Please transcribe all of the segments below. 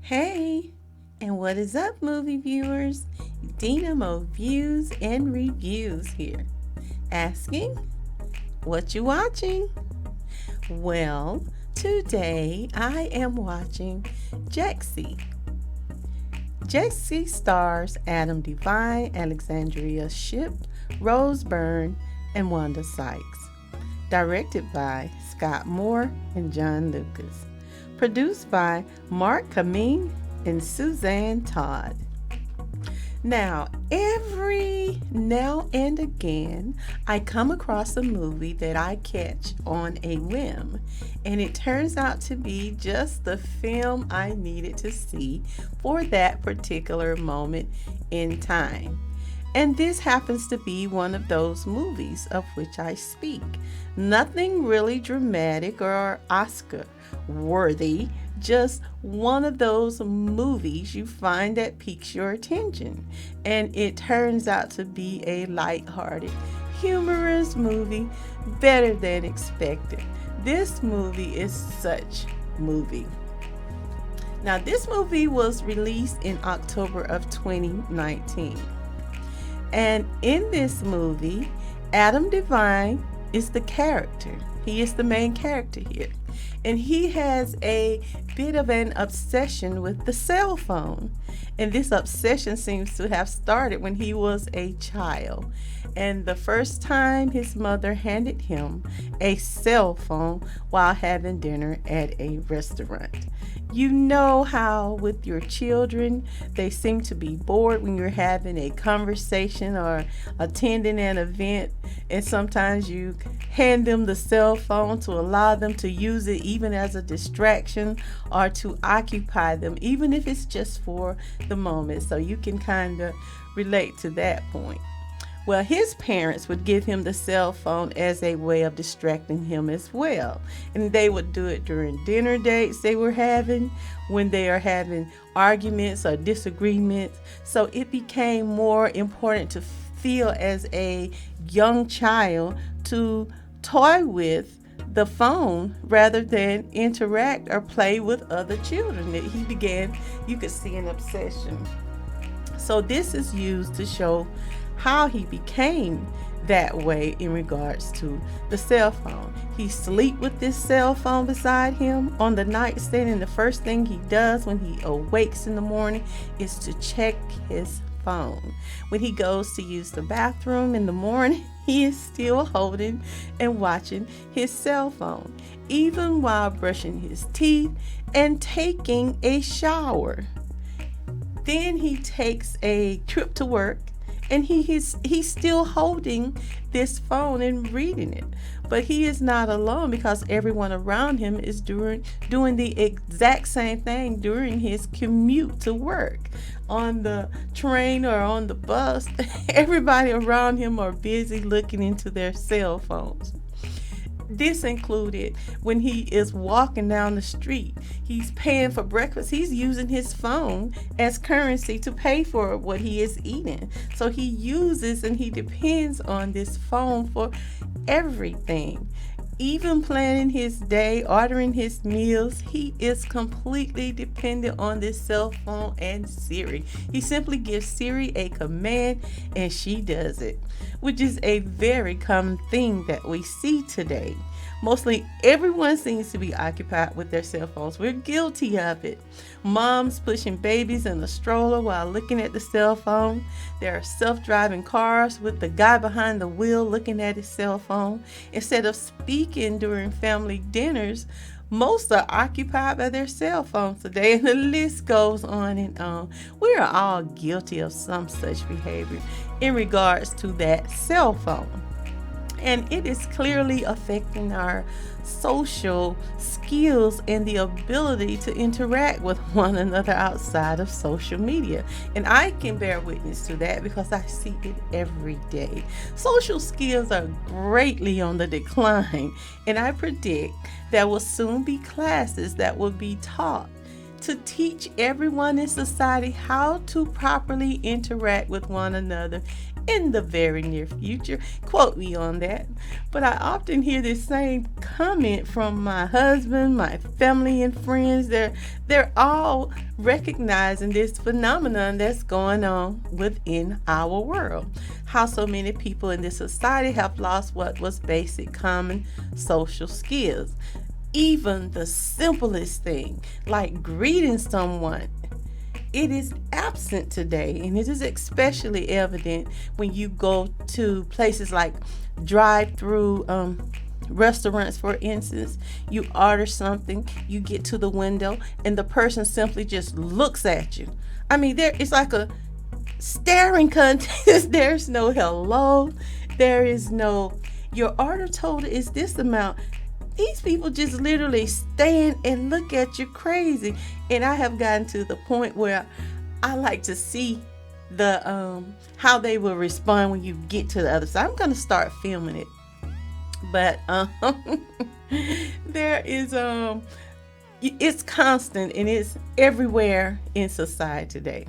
Hey, and what is up, movie viewers? Dena'S Views and Reviews here. Asking, what you watching? Well, today I am watching Jexi. Jexi stars Adam Devine, Alexandria Shipp, Rose Byrne, and Wanda Sykes. Directed by Scott Moore and John Lucas. Produced by Mark Kaming and Suzanne Todd. Now, every now and again, I come across a movie that I catch on a whim, and it turns out to be just the film I needed to see for that particular moment in time. And this happens to be one of those movies of which I speak. Nothing really dramatic or Oscar worthy, just one of those movies you find that piques your attention. And it turns out to be a lighthearted, humorous movie, better than expected. This movie is such movie. Now, this movie was released in October of 2019. And in this movie, Adam Devine is the character. He is the main character here. And he has a bit of an obsession with the cell phone. And this obsession seems to have started when he was a child. And the first time his mother handed him a cell phone while having dinner at a restaurant. You know how with your children, they seem to be bored when you're having a conversation or attending an event, and sometimes you hand them the cell phone to allow them to use it even as a distraction or to occupy them, even if it's just for the moment, so you can kind of relate to that point. Well, his parents would give him the cell phone as a way of distracting him as well. And they would do it during dinner dates they were having, when they are having arguments or disagreements. So it became more important to feel as a young child to toy with the phone rather than interact or play with other children. That he began, you could see an obsession. So this is used to show how he became that way in regards to the cell phone. He sleep with this cell phone beside him on the nightstand, and the first thing he does when he awakes in the morning is to check his phone. When he goes to use the bathroom in the morning, he is still holding and watching his cell phone, even while brushing his teeth and taking a shower. Then he takes a trip to work, and he's still holding this phone and reading it. But he is not alone, because everyone around him is doing the exact same thing during his commute to work. On the train or on the bus, everybody around him are busy looking into their cell phones. This included when he is walking down the street. He's paying for breakfast. He's using his phone as currency to pay for what he is eating. So he uses and he depends on this phone for everything. Even planning his day, ordering his meals, he is completely dependent on this cell phone and Siri. He simply gives Siri a command and she does it, which is a very common thing that we see today. Mostly everyone seems to be occupied with their cell phones. We're guilty of it. Moms pushing babies in a stroller while looking at the cell phone. There are self-driving cars with the guy behind the wheel looking at his cell phone. Instead of speaking during family dinners, most are occupied by their cell phones today, and the list goes on and on. We are all guilty of some such behavior in regards to that cell phone. And it is clearly affecting our social skills and the ability to interact with one another outside of social media. And I can bear witness to that because I see it every day. Social skills are greatly on the decline, and I predict there will soon be classes that will be taught to teach everyone in society how to properly interact with one another in the very near future. Quote me on that. But I often hear this same comment from my husband, my family and friends. They're all recognizing this phenomenon that's going on within our world. How so many people in this society have lost what was basic common social skills. Even the simplest thing, like greeting someone, it is absent today, and it is especially evident when you go to places like drive-through restaurants. For instance, you order something, you get to the window, and the person simply just looks at you. I mean, it's like a staring contest. There's no hello, there is no your order total is this amount. These people just literally stand and look at you crazy. And I have gotten to the point where I like to see the how they will respond when you get to the other side. I'm gonna start filming it. But there is it's constant and it's everywhere in society today.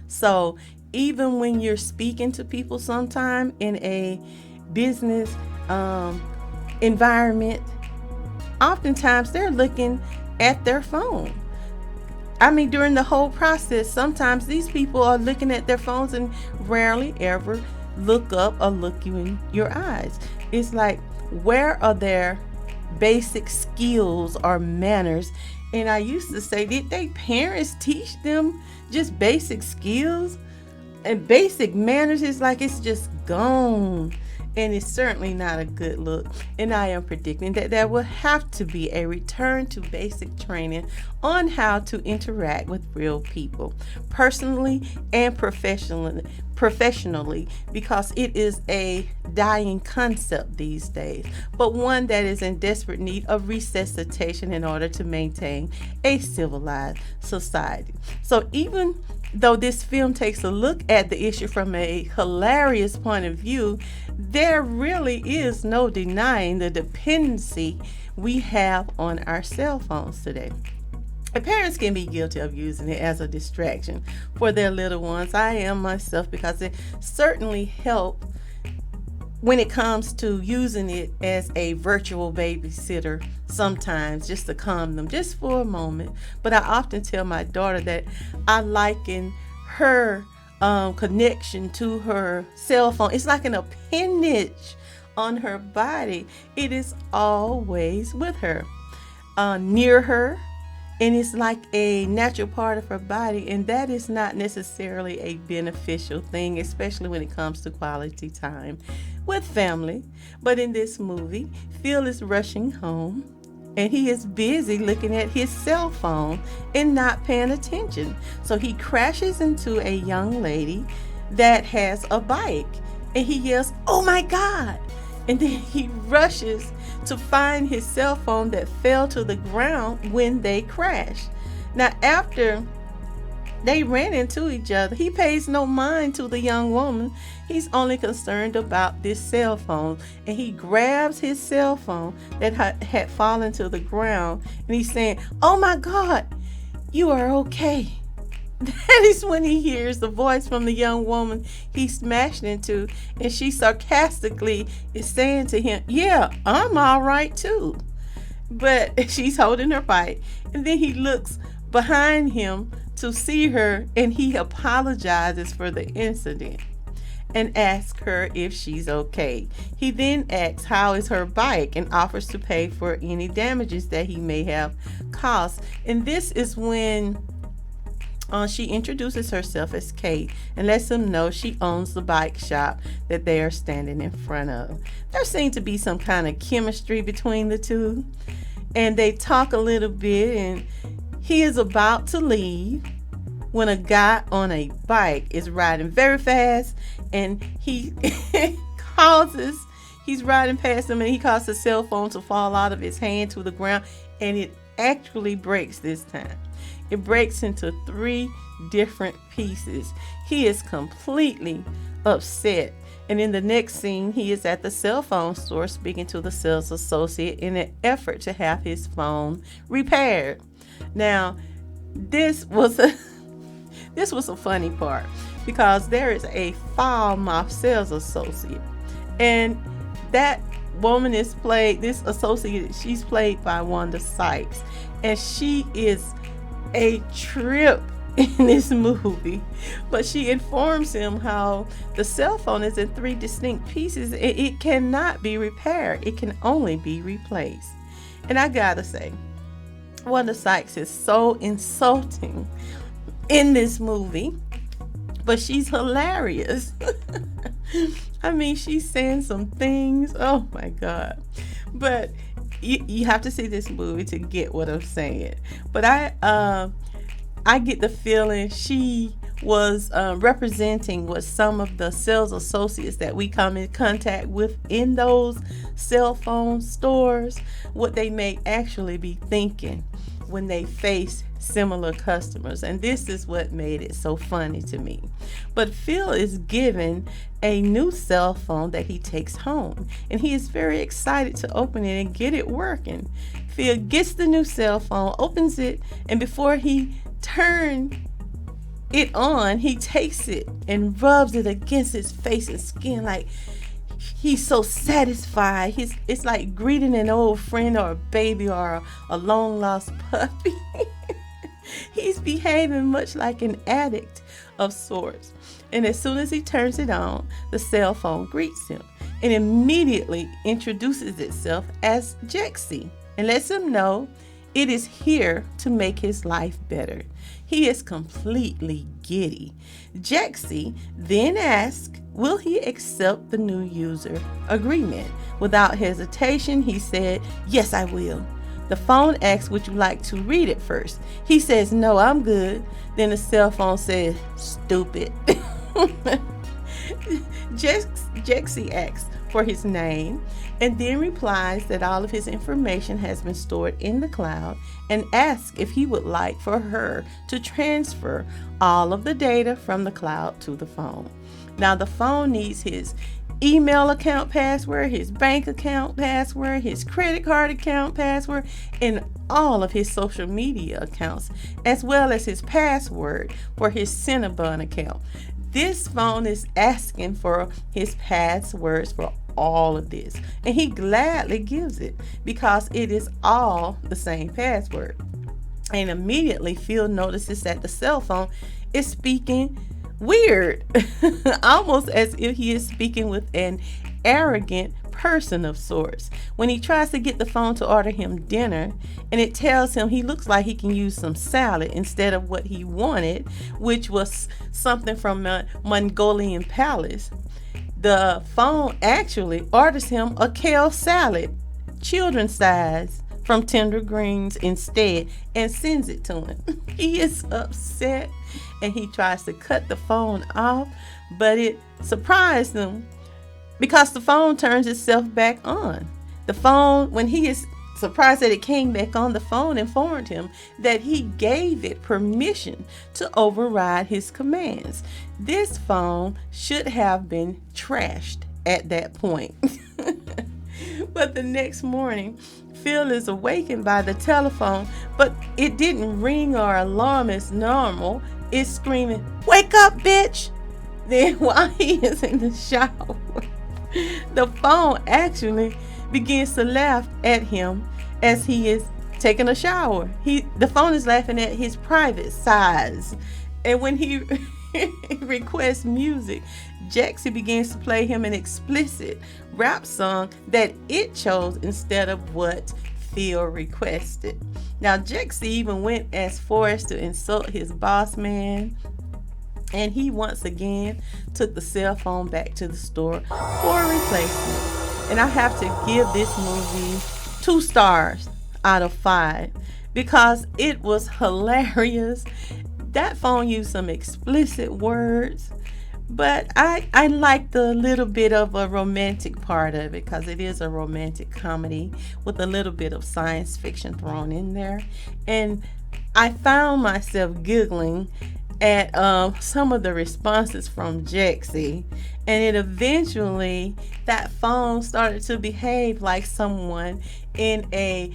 So even when you're speaking to people sometime in a business environment, oftentimes they're looking at their phone. I mean, during the whole process, sometimes these people are looking at their phones and rarely ever look up or look you in your eyes. It's like, where are their basic skills or manners? And I used to say, did they parents teach them just basic skills? And basic manners is like it's just gone. And it's certainly not a good look. And I am predicting that there will have to be a return to basic training on how to interact with real people, personally and professionally, because it is a dying concept these days, but one that is in desperate need of resuscitation in order to maintain a civilized society. So even though this film takes a look at the issue from a hilarious point of view, there really is no denying the dependency we have on our cell phones today. And parents can be guilty of using it as a distraction for their little ones. I am myself, because it certainly helps when it comes to using it as a virtual babysitter sometimes, just to calm them just for a moment. But I often tell my daughter that I liken her connection to her cell phone. It's like an appendage on her body. It is always with her, near her, and it's like a natural part of her body, and that is not necessarily a beneficial thing, especially when it comes to quality time with family. But in this movie, Phil is rushing home, and he is busy looking at his cell phone and not paying attention. So he crashes into a young lady that has a bike, and he yells, "Oh my God!" And then he rushes to find his cell phone that fell to the ground when they crashed. Now, after they ran into each other, he pays no mind to the young woman. He's only concerned about this cell phone, and he grabs his cell phone that had fallen to the ground, and he's saying, "Oh my God, you are okay." That is when he hears the voice from the young woman he smashed into, and she sarcastically is saying to him, "Yeah, I'm all right too." But she's holding her bike, and then he looks behind him to see her, and he apologizes for the incident and asks her if she's okay. He then asks how is her bike and offers to pay for any damages that he may have caused. And this is when she introduces herself as Kate and lets him know she owns the bike shop that they are standing in front of. There seems to be some kind of chemistry between the two, and they talk a little bit, and he is about to leave when a guy on a bike is riding very fast, and he he's riding past him, and he causes his cell phone to fall out of his hand to the ground, and it actually breaks this time. It breaks into 3 different pieces. He is completely upset. And in the next scene, he is at the cell phone store speaking to the sales associate in an effort to have his phone repaired. Now, this was a funny part, because there is a foul mouth sales associate, and that woman is played. This associate, she's played by Wanda Sykes, and she is a trip in this movie. But she informs him how the cell phone is in three distinct pieces. It cannot be repaired. It can only be replaced. And I gotta say, Wanda Sykes is so insulting in this movie, but she's hilarious. I mean, she's saying some things. Oh my God. But you have to see this movie to get what I'm saying. But I get the feeling she was representing what some of the sales associates that we come in contact with in those cell phone stores, what they may actually be thinking when they face similar customers. And this is what made it so funny to me. But Phil is given a new cell phone that he takes home, and he is very excited to open it and get it working. Phil gets the new cell phone, opens it, and before he turns it on, he takes it and rubs it against his face and skin like he's so satisfied. It's like greeting an old friend or a baby or a long lost puppy. He's behaving much like an addict of sorts. And as soon as he turns it on, the cell phone greets him and immediately introduces itself as Jexi and lets him know it is here to make his life better. He is completely giddy. Jexi then asks, will he accept the new user agreement? Without hesitation, he said, yes, I will. The phone asks, would you like to read it first? He says, no, I'm good. Then the cell phone says, stupid. Jexi asks for his name and then replies that all of his information has been stored in the cloud and asks if he would like for her to transfer all of the data from the cloud to the phone. Now the phone needs his email account password, his bank account password, his credit card account password, and all of his social media accounts, as well as his password for his Cinnabon account. This phone is asking for his passwords for all of this, and he gladly gives it because it is all the same password. And immediately Phil notices that the cell phone is speaking weird, almost as if he is speaking with an arrogant person of sorts. When he tries to get the phone to order him dinner, and it tells him he looks like he can use some salad instead of what he wanted, which was something from a Mongolian palace, the phone actually orders him a kale salad, children's size, from Tender Greens instead, and sends it to him. He is upset and he tries to cut the phone off, but it surprised him because the phone turns itself back on. The phone, when he is surprised that it came back on, the phone informed him that he gave it permission to override his commands. This phone should have been trashed at that point. But the next morning, Phil is awakened by the telephone, but it didn't ring or alarm as normal. It's screaming, "Wake up, bitch!" Then while he is in the shower, the phone actually begins to laugh at him as he is taking a shower. The phone is laughing at his private size. And when he requests music, Jexi begins to play him an explicit rap song that it chose instead of what Phil requested. Now, Jexi even went as far as to insult his boss man, and he once again took the cell phone back to the store for a replacement. And I have to give this movie 2 stars out of 5 because it was hilarious. That phone used some explicit words, but I like the little bit of a romantic part of it because it is a romantic comedy with a little bit of science fiction thrown in there. And I found myself giggling at some of the responses from Jexi, and it eventually, that phone started to behave like someone in a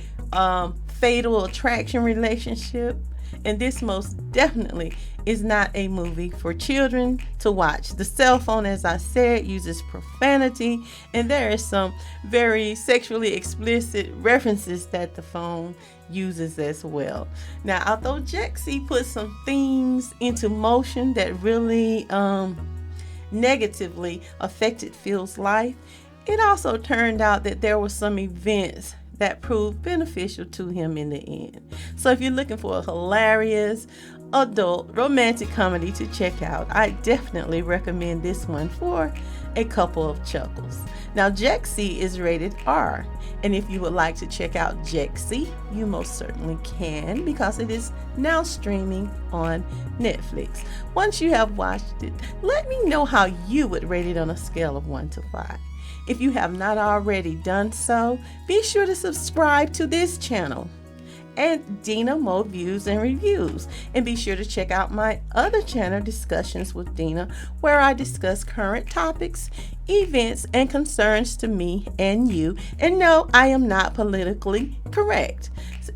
fatal attraction relationship. And this most definitely is not a movie for children to watch. The cell phone, as I said, uses profanity, and there is some very sexually explicit references that the phone uses as well. Now, although Jexi put some things into motion that really negatively affected Phil's life, it also turned out that there were some events that proved beneficial to him in the end. So if you're looking for a hilarious adult romantic comedy to check out, I definitely recommend this one for a couple of chuckles. Now, Jexi is rated R, and if you would like to check out Jexi, you most certainly can, because it is now streaming on Netflix. Once you have watched it, let me know how you would rate it on a scale of 1 to 5. If you have not already done so, be sure to subscribe to this channel and Dena Mo Views and Reviews. And be sure to check out my other channel, Discussions with Dena, where I discuss current topics, events, and concerns to me and you. And no, I am not politically correct.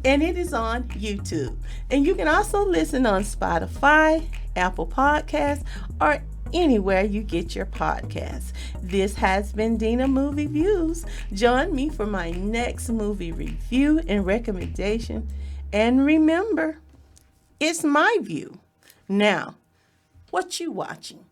And it is on YouTube. And you can also listen on Spotify, Apple Podcasts, or anywhere you get your podcasts. This has been Dena Movie Views. Join me for my next movie review and recommendation. And remember, it's my view. Now, what you watching?